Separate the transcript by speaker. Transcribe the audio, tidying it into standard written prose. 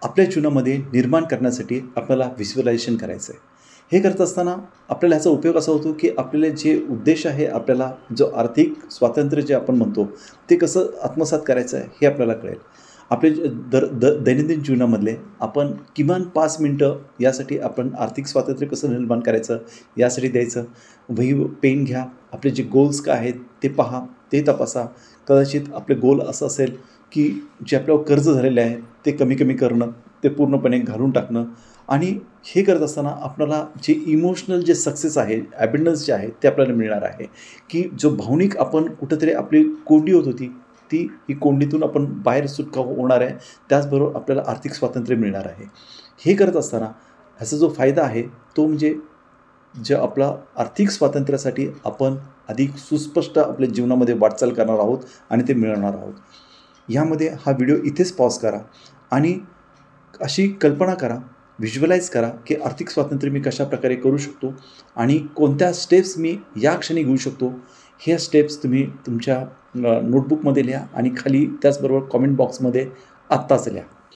Speaker 1: आपल्या जीवनामध्ये निर्माण करण्यासाठी आपल्याला व्हिज्युअलायझेशन करायचं आहे. हे करत असताना आपल्याला ह्याचा उपयोग असा होतो की आपल्याला जे उद्देश आहे, आपल्याला जो आर्थिक स्वातंत्र्य जे आपण म्हणतो ते कसं आत्मसात करायचं आहे हे आपल्याला कळेल. आपले दैनंदिन जीवनामधले आपण किमान 5 मिनटं यासाठी आपण आर्थिक स्वातंत्र्य कसं निर्माण करायचं यासाठी द्यायचं. वही पेन घ्या, आपले जे गोल्स काय आहेत ते पहा, ते तपासा. कदाचित आपले गोल असं असेल की जे आपल्यावर कर्ज झालेले आहे ते कमी कमी करणं, ते पूर्णपणे घालून टाकणं. आणि हे करत असताना आपल्याला जे इमोशनल जे सक्सेस आहे, ॲबिंडन्स जे आहे ते आपल्याला मिळणार आहे. की जो भावनिक आपण कुठंतरी आपली कोंडी होत होती, ती ही कोंडीतून आपण बाहेर सुटका होणार आहे. त्याचबरोबर आपल्याला आर्थिक स्वातंत्र्य मिळणार आहे. हे करत असताना ह्याचा जो फायदा आहे तो म्हणजे जे आपला आर्थिक स्वातंत्र्यासाठी आपण अधिक सुस्पष्ट आपल्या जीवनामध्ये वाटचाल करणार आहोत आणि ते मिळवणार आहोत. ह्यामध्ये हा व्हिडिओ इथेच पॉज करा आणि अशी कल्पना करा, व्हिज्युअलाइज करा की आर्थिक स्वातंत्र्य मी कशाप्रकारे करू शकतो आणि कोणत्या स्टेप्स मी या क्षणी घेऊ शकतो. ह्या स्टेप्स तुम्ही तुमच्या नोटबुकमध्ये लिहा आणि खाली त्याचबरोबर कॉमेंट बॉक्समध्ये आत्ताच लिहा.